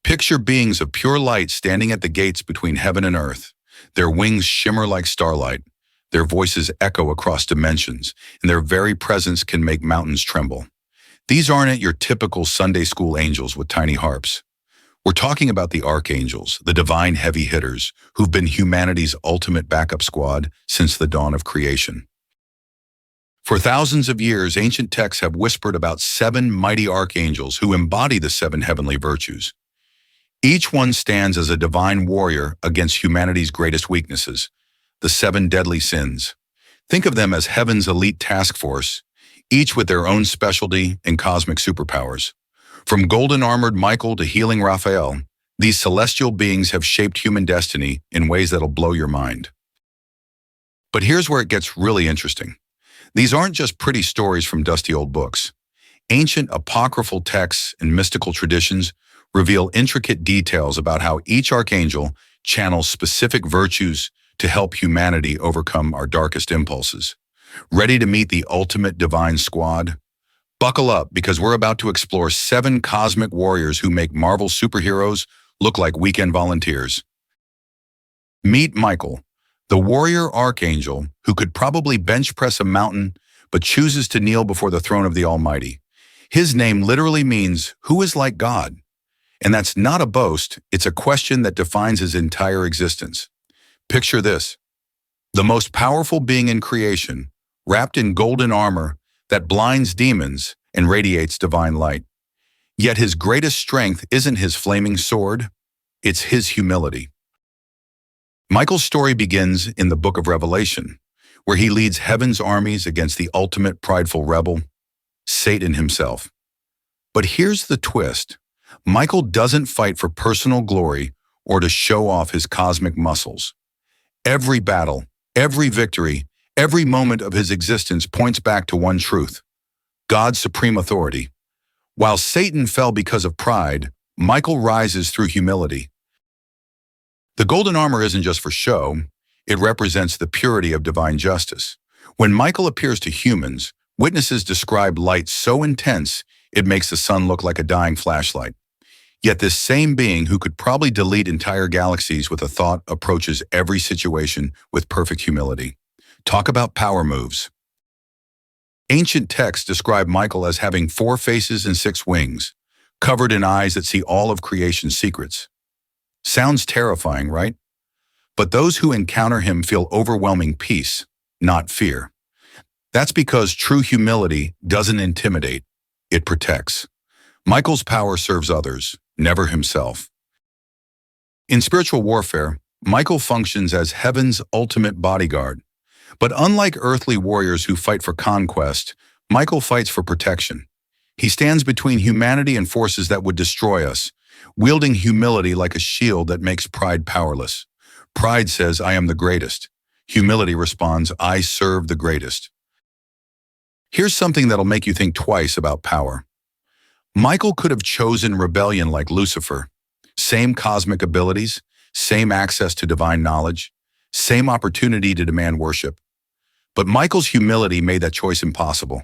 Picture beings of pure light standing at the gates between heaven and earth. Their wings shimmer like starlight. Their voices echo across dimensions, and their very presence can make mountains tremble. These aren't your typical Sunday school angels with tiny harps. We're talking about the Archangels, the divine heavy hitters, who've been humanity's ultimate backup squad since the dawn of creation. For thousands of years, ancient texts have whispered about 7 mighty archangels who embody the 7 heavenly virtues. Each one stands as a divine warrior against humanity's greatest weaknesses, the 7 deadly sins. Think of them as heaven's elite task force, each with their own specialty and cosmic superpowers. From golden-armored Michael to healing Raphael, these celestial beings have shaped human destiny in ways that'll blow your mind. But here's where it gets really interesting. These aren't just pretty stories from dusty old books. Ancient apocryphal texts and mystical traditions reveal intricate details about how each archangel channels specific virtues to help humanity overcome our darkest impulses. Ready to meet the ultimate divine squad? Buckle up, because we're about to explore 7 cosmic warriors who make Marvel superheroes look like weekend volunteers. Meet Michael, the warrior archangel who could probably bench press a mountain but chooses to kneel before the throne of the Almighty. His name literally means, "Who is like God?" And that's not a boast, it's a question that defines his entire existence. Picture this: the most powerful being in creation, wrapped in golden armor that blinds demons and radiates divine light. Yet his greatest strength isn't his flaming sword, it's his humility. Michael's story begins in the Book of Revelation, where he leads heaven's armies against the ultimate prideful rebel, Satan himself. But here's the twist: Michael doesn't fight for personal glory or to show off his cosmic muscles. Every battle, every victory, every moment of his existence points back to one truth: God's supreme authority. While Satan fell because of pride, Michael rises through humility. The golden armor isn't just for show, it represents the purity of divine justice. When Michael appears to humans, witnesses describe light so intense it makes the sun look like a dying flashlight. Yet this same being who could probably delete entire galaxies with a thought approaches every situation with perfect humility. Talk about power moves. Ancient texts describe Michael as having 4 faces and 6 wings, covered in eyes that see all of creation's secrets. Sounds terrifying, right? But those who encounter him feel overwhelming peace, not fear. That's because true humility doesn't intimidate, it protects. Michael's power serves others, never himself. In spiritual warfare, Michael functions as heaven's ultimate bodyguard. But unlike earthly warriors who fight for conquest, Michael fights for protection. He stands between humanity and forces that would destroy us, wielding humility like a shield that makes pride powerless. Pride says, "I am the greatest." Humility responds, "I serve the greatest." Here's something that'll make you think twice about power. Michael could have chosen rebellion like Lucifer. Same cosmic abilities, same access to divine knowledge, same opportunity to demand worship. But Michael's humility made that choice impossible.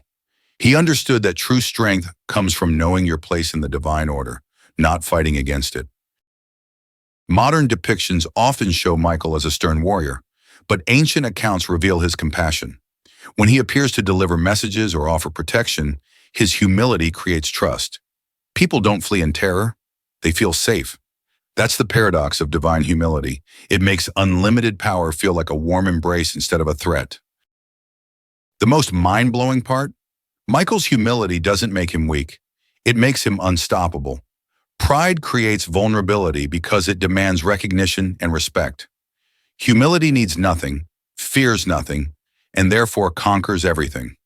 He understood that true strength comes from knowing your place in the divine order, not fighting against it. Modern depictions often show Michael as a stern warrior, but ancient accounts reveal his compassion. When he appears to deliver messages or offer protection, his humility creates trust. People don't flee in terror, they feel safe. That's the paradox of divine humility. It makes unlimited power feel like a warm embrace instead of a threat. The most mind-blowing part? Michael's humility doesn't make him weak. It makes him unstoppable. Pride creates vulnerability because it demands recognition and respect. Humility needs nothing, fears nothing, and therefore conquers everything.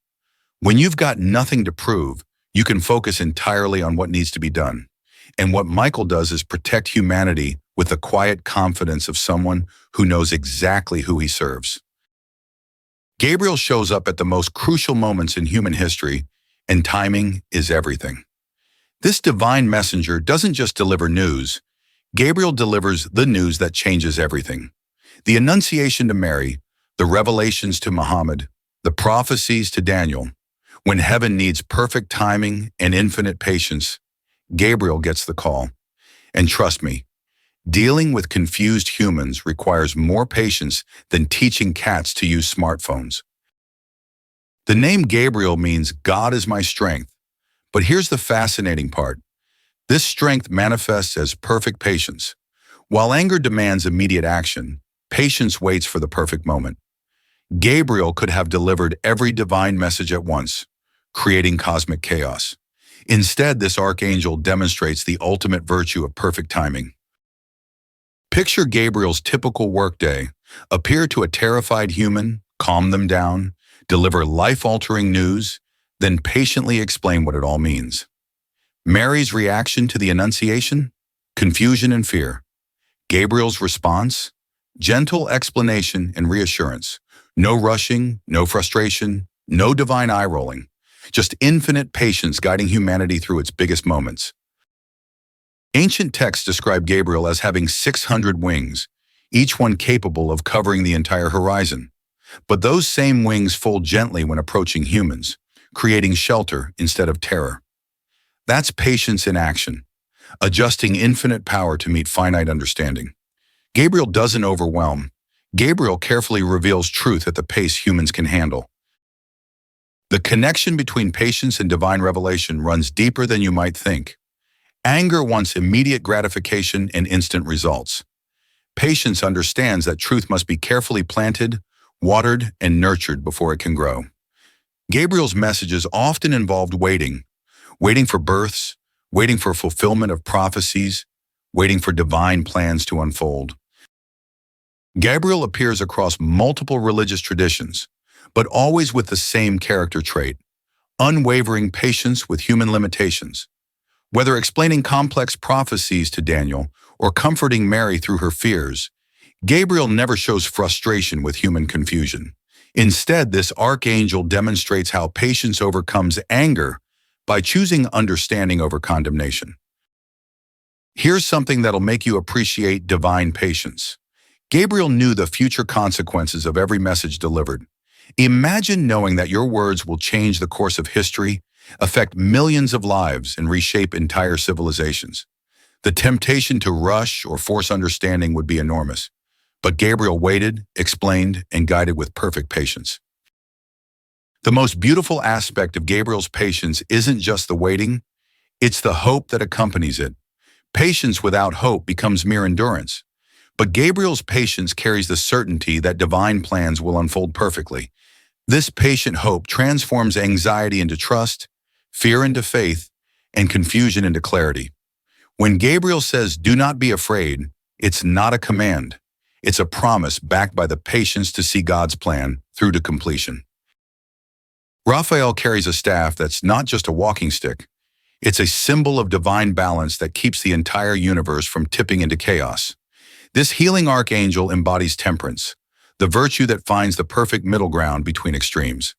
When you've got nothing to prove, you can focus entirely on what needs to be done. And what Michael does is protect humanity with the quiet confidence of someone who knows exactly who he serves. Gabriel shows up at the most crucial moments in human history, and timing is everything. This divine messenger doesn't just deliver news. Gabriel delivers the news that changes everything. The Annunciation to Mary, the revelations to Muhammad, the prophecies to Daniel. When heaven needs perfect timing and infinite patience, Gabriel gets the call. And trust me, dealing with confused humans requires more patience than teaching cats to use smartphones. The name Gabriel means God is my strength, but here's the fascinating part. This strength manifests as perfect patience. While anger demands immediate action, patience waits for the perfect moment. Gabriel could have delivered every divine message at once, creating cosmic chaos. Instead, this archangel demonstrates the ultimate virtue of perfect timing. Picture Gabriel's typical workday: appear to a terrified human, calm them down, deliver life-altering news, then patiently explain what it all means. Mary's reaction to the Annunciation? Confusion and fear. Gabriel's response? Gentle explanation and reassurance. No rushing, no frustration, no divine eye-rolling. Just infinite patience guiding humanity through its biggest moments. Ancient texts describe Gabriel as having 600 wings, each one capable of covering the entire horizon. But those same wings fold gently when approaching humans, creating shelter instead of terror. That's patience in action, adjusting infinite power to meet finite understanding. Gabriel doesn't overwhelm. Gabriel carefully reveals truth at the pace humans can handle. The connection between patience and divine revelation runs deeper than you might think. Anger wants immediate gratification and instant results. Patience understands that truth must be carefully planted, watered, and nurtured before it can grow. Gabriel's messages often involved waiting for births, waiting for fulfillment of prophecies, waiting for divine plans to unfold. Gabriel appears across multiple religious traditions, but always with the same character trait: unwavering patience with human limitations. Whether explaining complex prophecies to Daniel or comforting Mary through her fears, Gabriel never shows frustration with human confusion. Instead, this archangel demonstrates how patience overcomes anger by choosing understanding over condemnation. Here's something that'll make you appreciate divine patience. Gabriel knew the future consequences of every message delivered. Imagine knowing that your words will change the course of history, affect millions of lives, and reshape entire civilizations. The temptation to rush or force understanding would be enormous. But Gabriel waited, explained, and guided with perfect patience. The most beautiful aspect of Gabriel's patience isn't just the waiting, it's the hope that accompanies it. Patience without hope becomes mere endurance. But Gabriel's patience carries the certainty that divine plans will unfold perfectly. This patient hope transforms anxiety into trust, fear into faith, and confusion into clarity. When Gabriel says, "Do not be afraid," it's not a command. It's a promise backed by the patience to see God's plan through to completion. Raphael carries a staff that's not just a walking stick. It's a symbol of divine balance that keeps the entire universe from tipping into chaos. This healing archangel embodies temperance, the virtue that finds the perfect middle ground between extremes.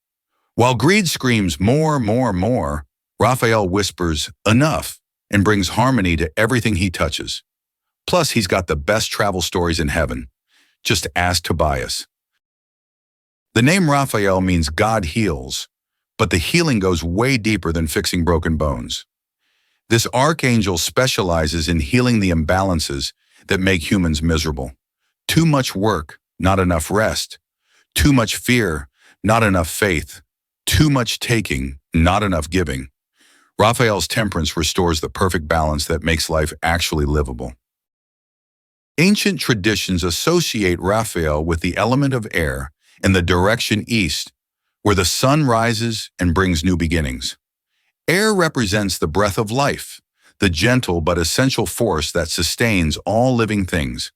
While greed screams more, more, more, Raphael whispers enough and brings harmony to everything he touches. Plus, he's got the best travel stories in heaven. Just ask Tobias. The name Raphael means God heals, but the healing goes way deeper than fixing broken bones. This archangel specializes in healing the imbalances that make humans miserable. Too much work, not enough rest. Too much fear, not enough faith. Too much taking, not enough giving. Raphael's temperance restores the perfect balance that makes life actually livable. Ancient traditions associate Raphael with the element of air and the direction east, where the sun rises and brings new beginnings. Air represents the breath of life, the gentle but essential force that sustains all living things.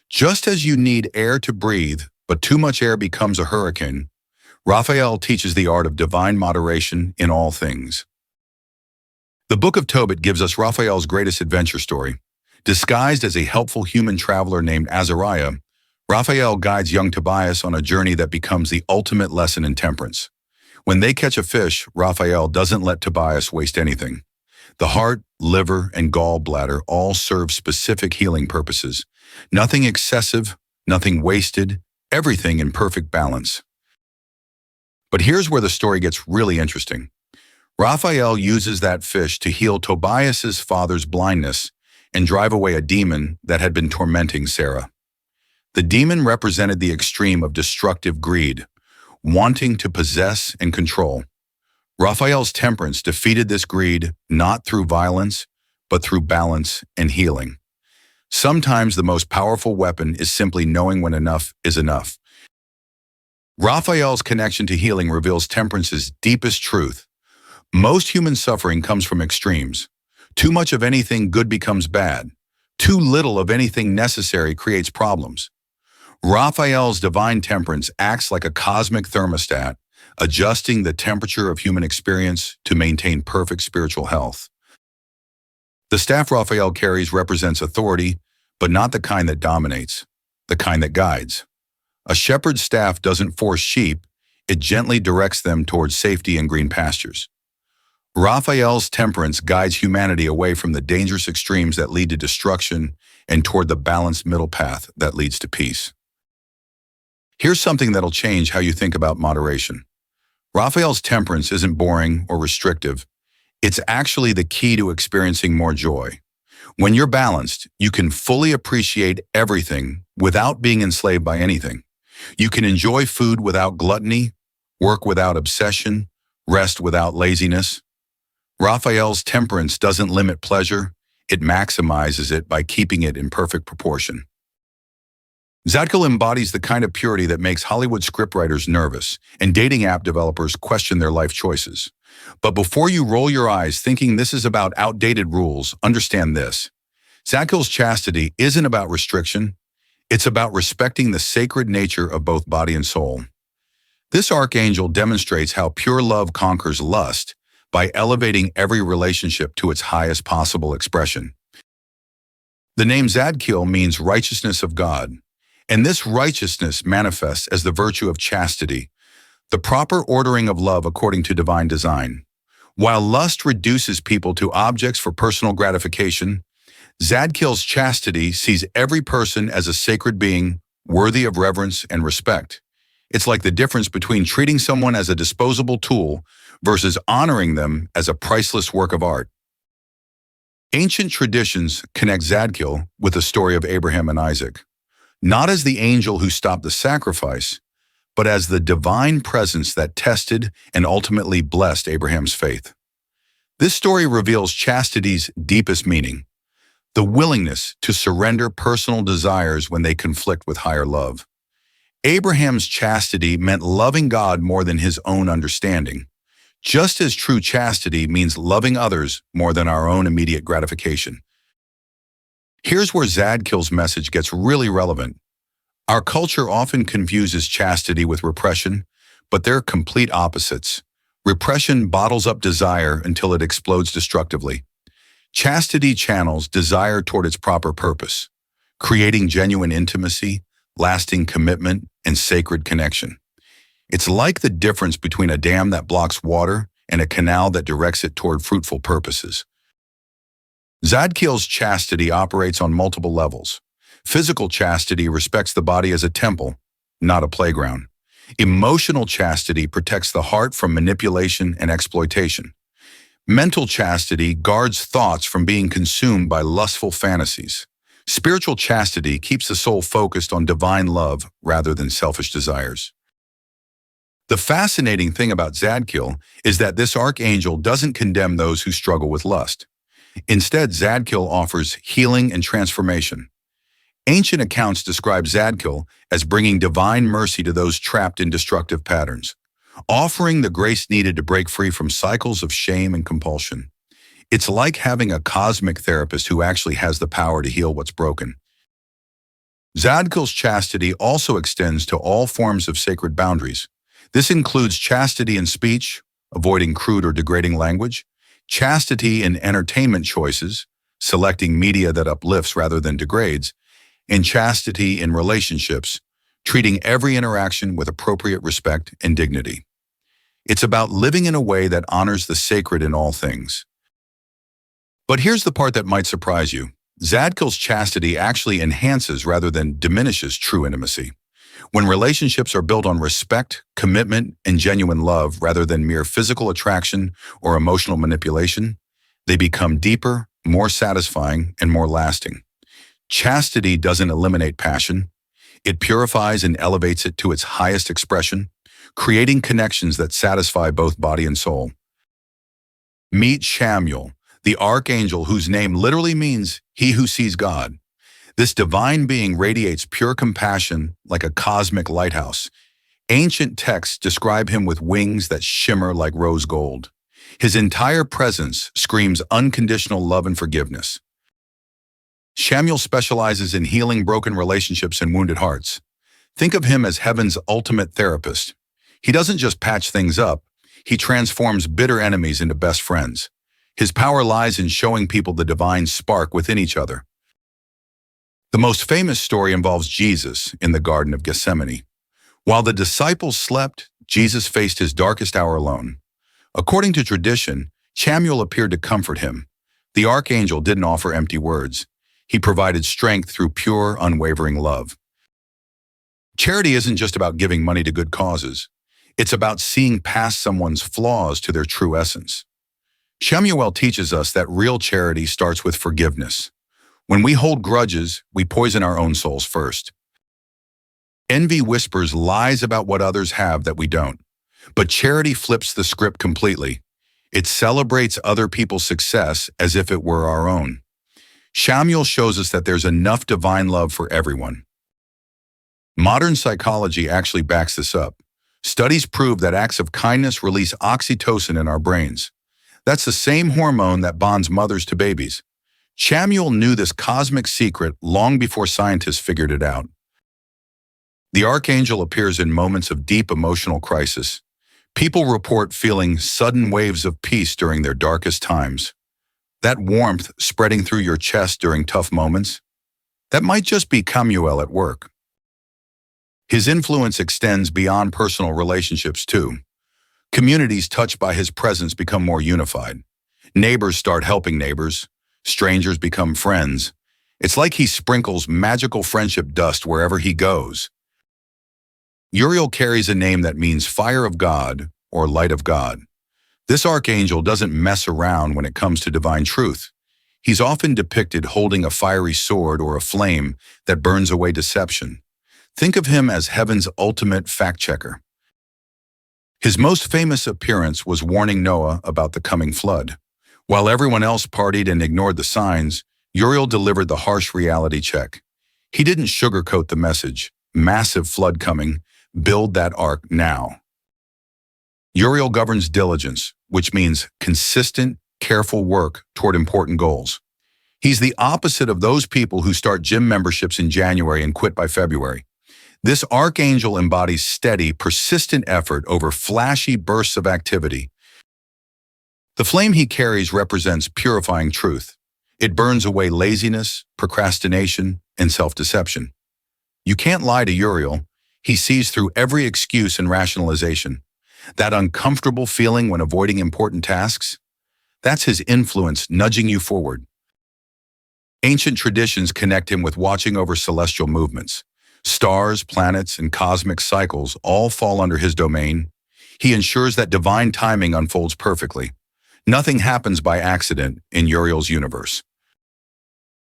Just as you need air to breathe, but too much air becomes a hurricane, Raphael teaches the art of divine moderation in all things. The Book of Tobit gives us Raphael's greatest adventure story. Disguised as a helpful human traveler named Azariah, Raphael guides young Tobias on a journey that becomes the ultimate lesson in temperance. When they catch a fish, Raphael doesn't let Tobias waste anything. The heart, liver, and gallbladder all serve specific healing purposes. Nothing excessive, nothing wasted, everything in perfect balance. But here's where the story gets really interesting. Raphael uses that fish to heal Tobias's father's blindness, and drive away a demon that had been tormenting Sarah. The demon represented the extreme of destructive greed, wanting to possess and control. Raphael's temperance defeated this greed not through violence, but through balance and healing. Sometimes the most powerful weapon is simply knowing when enough is enough. Raphael's connection to healing reveals temperance's deepest truth. Most human suffering comes from extremes. Too much of anything good becomes bad. Too little of anything necessary creates problems. Raphael's divine temperance acts like a cosmic thermostat, adjusting the temperature of human experience to maintain perfect spiritual health. The staff Raphael carries represents authority, but not the kind that dominates, the kind that guides. A shepherd's staff doesn't force sheep, it gently directs them towards safety and green pastures. Raphael's temperance guides humanity away from the dangerous extremes that lead to destruction and toward the balanced middle path that leads to peace. Here's something that'll change how you think about moderation. Raphael's temperance isn't boring or restrictive. It's actually the key to experiencing more joy. When you're balanced, you can fully appreciate everything without being enslaved by anything. You can enjoy food without gluttony, work without obsession, rest without laziness. Raphael's temperance doesn't limit pleasure, it maximizes it by keeping it in perfect proportion. Zadkiel embodies the kind of purity that makes Hollywood scriptwriters nervous and dating app developers question their life choices. But before you roll your eyes thinking this is about outdated rules, understand this. Zadkiel's chastity isn't about restriction, it's about respecting the sacred nature of both body and soul. This archangel demonstrates how pure love conquers lust by elevating every relationship to its highest possible expression. The name Zadkiel means righteousness of God, and this righteousness manifests as the virtue of chastity, the proper ordering of love according to divine design. While lust reduces people to objects for personal gratification, Zadkiel's chastity sees every person as a sacred being, worthy of reverence and respect. It's like the difference between treating someone as a disposable tool versus honoring them as a priceless work of art. Ancient traditions connect Zadkiel with the story of Abraham and Isaac, not as the angel who stopped the sacrifice, but as the divine presence that tested and ultimately blessed Abraham's faith. This story reveals chastity's deepest meaning, the willingness to surrender personal desires when they conflict with higher love. Abraham's chastity meant loving God more than his own understanding, just as true chastity means loving others more than our own immediate gratification. Here's where Zadkiel's message gets really relevant. Our culture often confuses chastity with repression, but they're complete opposites. Repression bottles up desire until it explodes destructively. Chastity channels desire toward its proper purpose, creating genuine intimacy, lasting commitment, and sacred connection. It's like the difference between a dam that blocks water and a canal that directs it toward fruitful purposes. Zadkiel's chastity operates on multiple levels. Physical chastity respects the body as a temple, not a playground. Emotional chastity protects the heart from manipulation and exploitation. Mental chastity guards thoughts from being consumed by lustful fantasies. Spiritual chastity keeps the soul focused on divine love rather than selfish desires. The fascinating thing about Zadkiel is that this archangel doesn't condemn those who struggle with lust. Instead, Zadkiel offers healing and transformation. Ancient accounts describe Zadkiel as bringing divine mercy to those trapped in destructive patterns, offering the grace needed to break free from cycles of shame and compulsion. It's like having a cosmic therapist who actually has the power to heal what's broken. Zadkiel's chastity also extends to all forms of sacred boundaries. This includes chastity in speech, avoiding crude or degrading language, chastity in entertainment choices, selecting media that uplifts rather than degrades, and chastity in relationships, treating every interaction with appropriate respect and dignity. It's about living in a way that honors the sacred in all things. But here's the part that might surprise you. Zadkiel's chastity actually enhances rather than diminishes true intimacy. When relationships are built on respect, commitment, and genuine love rather than mere physical attraction or emotional manipulation, they become deeper, more satisfying, and more lasting. Chastity doesn't eliminate passion. It purifies and elevates it to its highest expression, creating connections that satisfy both body and soul. Meet Chamuel, the archangel whose name literally means he who sees God. This divine being radiates pure compassion like a cosmic lighthouse. Ancient texts describe him with wings that shimmer like rose gold. His entire presence screams unconditional love and forgiveness. Chamuel specializes in healing broken relationships and wounded hearts. Think of him as heaven's ultimate therapist. He doesn't just patch things up, he transforms bitter enemies into best friends. His power lies in showing people the divine spark within each other. The most famous story involves Jesus in the Garden of Gethsemane. While the disciples slept, Jesus faced his darkest hour alone. According to tradition, Chamuel appeared to comfort him. The archangel didn't offer empty words. He provided strength through pure, unwavering love. Charity isn't just about giving money to good causes. It's about seeing past someone's flaws to their true essence. Chamuel teaches us that real charity starts with forgiveness. When we hold grudges, we poison our own souls first. Envy whispers lies about what others have that we don't. But charity flips the script completely. It celebrates other people's success as if it were our own. Chamuel shows us that there's enough divine love for everyone. Modern psychology actually backs this up. Studies prove that acts of kindness release oxytocin in our brains. That's the same hormone that bonds mothers to babies. Chamuel knew this cosmic secret long before scientists figured it out. The archangel appears in moments of deep emotional crisis. People report feeling sudden waves of peace during their darkest times. That warmth spreading through your chest during tough moments, that might just be Chamuel at work. His influence extends beyond personal relationships too. Communities touched by his presence become more unified. Neighbors start helping neighbors. Strangers become friends. It's like he sprinkles magical friendship dust wherever he goes. Uriel carries a name that means fire of God or light of God. This archangel doesn't mess around when it comes to divine truth. He's often depicted holding a fiery sword or a flame that burns away deception. Think of him as heaven's ultimate fact-checker. His most famous appearance was warning Noah about the coming flood. While everyone else partied and ignored the signs, Uriel delivered the harsh reality check. He didn't sugarcoat the message. Massive flood coming. Build that ark now. Uriel governs diligence, which means consistent, careful work toward important goals. He's the opposite of those people who start gym memberships in January and quit by February. This archangel embodies steady, persistent effort over flashy bursts of activity. The flame he carries represents purifying truth. It burns away laziness, procrastination, and self-deception. You can't lie to Uriel. He sees through every excuse and rationalization. That uncomfortable feeling when avoiding important tasks, that's his influence nudging you forward. Ancient traditions connect him with watching over celestial movements. Stars, planets, and cosmic cycles all fall under his domain. He ensures that divine timing unfolds perfectly. Nothing happens by accident in Uriel's universe.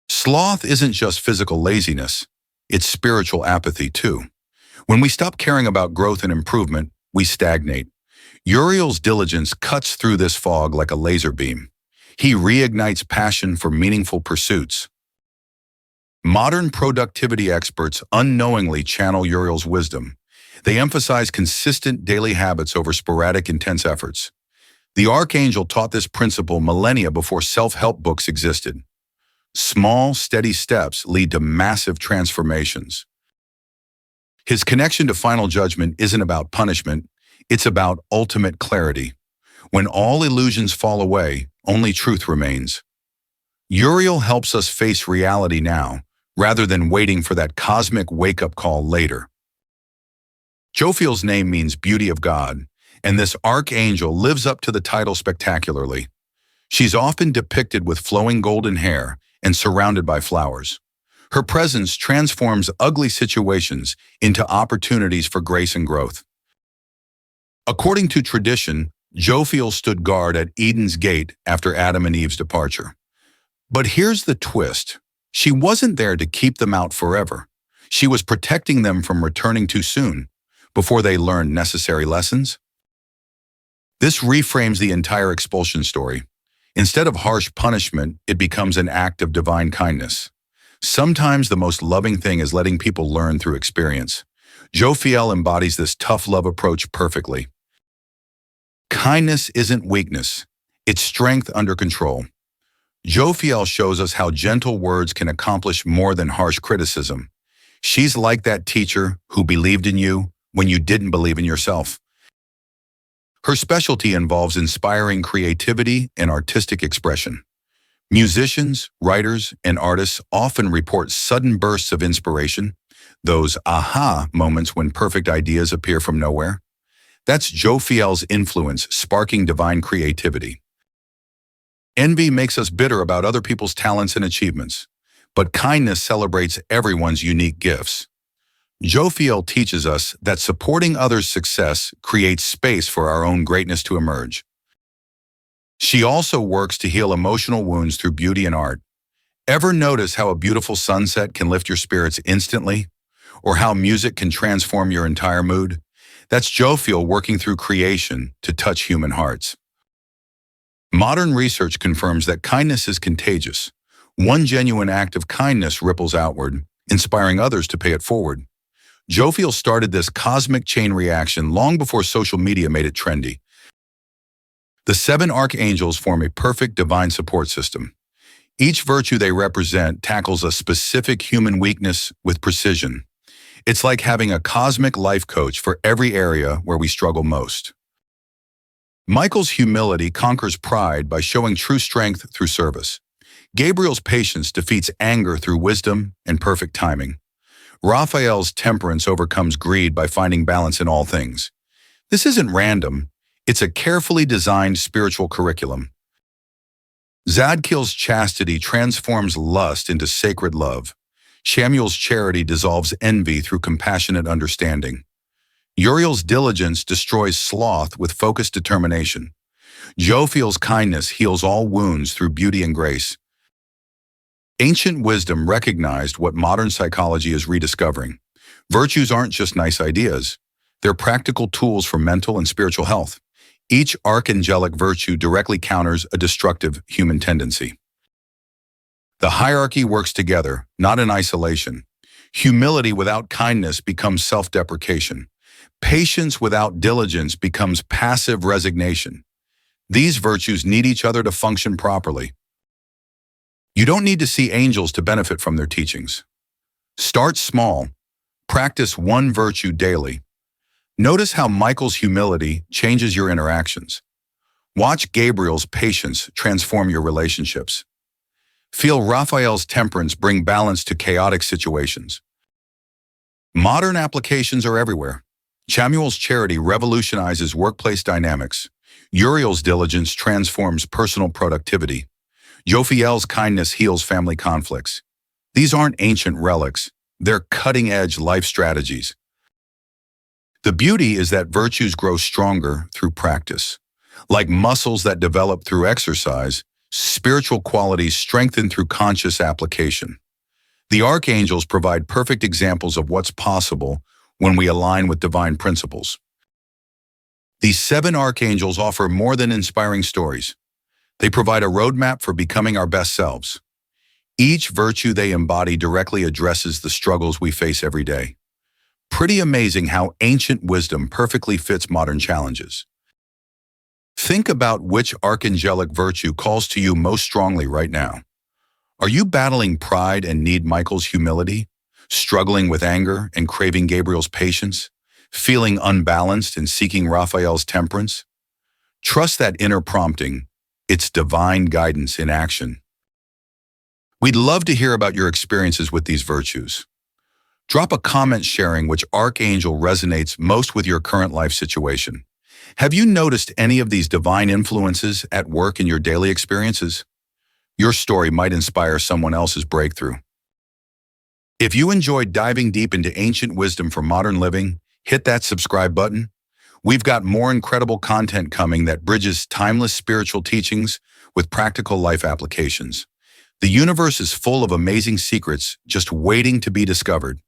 Sloth isn't just physical laziness, it's spiritual apathy too. When we stop caring about growth and improvement, we stagnate. Uriel's diligence cuts through this fog like a laser beam. He reignites passion for meaningful pursuits. Modern productivity experts unknowingly channel Uriel's wisdom. They emphasize consistent daily habits over sporadic, intense efforts. The archangel taught this principle millennia before self-help books existed. Small, steady steps lead to massive transformations. His connection to final judgment isn't about punishment, it's about ultimate clarity. When all illusions fall away, only truth remains. Uriel helps us face reality now, rather than waiting for that cosmic wake-up call later. Jophiel's name means beauty of God, and this archangel lives up to the title spectacularly. She's often depicted with flowing golden hair and surrounded by flowers. Her presence transforms ugly situations into opportunities for grace and growth. According to tradition, Jophiel stood guard at Eden's gate after Adam and Eve's departure. But here's the twist. She wasn't there to keep them out forever. She was protecting them from returning too soon, before they learned necessary lessons. This reframes the entire expulsion story. Instead of harsh punishment, it becomes an act of divine kindness. Sometimes the most loving thing is letting people learn through experience. Jophiel embodies this tough love approach perfectly. Kindness isn't weakness, it's strength under control. Jophiel shows us how gentle words can accomplish more than harsh criticism. She's like that teacher who believed in you when you didn't believe in yourself. Her specialty involves inspiring creativity and artistic expression. Musicians, writers, and artists often report sudden bursts of inspiration, those aha moments when perfect ideas appear from nowhere. That's Jophiel's influence sparking divine creativity. Envy makes us bitter about other people's talents and achievements, but kindness celebrates everyone's unique gifts. Jophiel teaches us that supporting others' success creates space for our own greatness to emerge. She also works to heal emotional wounds through beauty and art. Ever notice how a beautiful sunset can lift your spirits instantly? Or how music can transform your entire mood? That's Jophiel working through creation to touch human hearts. Modern research confirms that kindness is contagious. One genuine act of kindness ripples outward, inspiring others to pay it forward. Jophiel started this cosmic chain reaction long before social media made it trendy. The 7 archangels form a perfect divine support system. Each virtue they represent tackles a specific human weakness with precision. It's like having a cosmic life coach for every area where we struggle most. Michael's humility conquers pride by showing true strength through service. Gabriel's patience defeats anger through wisdom and perfect timing. Raphael's temperance overcomes greed by finding balance in all things. This isn't random, it's a carefully designed spiritual curriculum. Zadkiel's chastity transforms lust into sacred love. Chamuel's charity dissolves envy through compassionate understanding. Uriel's diligence destroys sloth with focused determination. Jophiel's kindness heals all wounds through beauty and grace. Ancient wisdom recognized what modern psychology is rediscovering. Virtues aren't just nice ideas. They're practical tools for mental and spiritual health. Each archangelic virtue directly counters a destructive human tendency. The hierarchy works together, not in isolation. Humility without kindness becomes self-deprecation. Patience without diligence becomes passive resignation. These virtues need each other to function properly. You don't need to see angels to benefit from their teachings. Start small. Practice one virtue daily. Notice how Michael's humility changes your interactions. Watch Gabriel's patience transform your relationships. Feel Raphael's temperance bring balance to chaotic situations. Modern applications are everywhere. Chamuel's charity revolutionizes workplace dynamics. Uriel's diligence transforms personal productivity. Jophiel's kindness heals family conflicts. These aren't ancient relics, they're cutting-edge life strategies. The beauty is that virtues grow stronger through practice. Like muscles that develop through exercise, spiritual qualities strengthen through conscious application. The archangels provide perfect examples of what's possible when we align with divine principles. These 7 archangels offer more than inspiring stories. They provide a roadmap for becoming our best selves. Each virtue they embody directly addresses the struggles we face every day. Pretty amazing how ancient wisdom perfectly fits modern challenges. Think about which archangelic virtue calls to you most strongly right now. Are you battling pride and need Michael's humility? Struggling with anger and craving Gabriel's patience? Feeling unbalanced and seeking Raphael's temperance? Trust that inner prompting. It's divine guidance in action. We'd love to hear about your experiences with these virtues. Drop a comment sharing which archangel resonates most with your current life situation. Have you noticed any of these divine influences at work in your daily experiences? Your story might inspire someone else's breakthrough. If you enjoyed diving deep into ancient wisdom for modern living, hit that subscribe button. We've got more incredible content coming that bridges timeless spiritual teachings with practical life applications. The universe is full of amazing secrets just waiting to be discovered.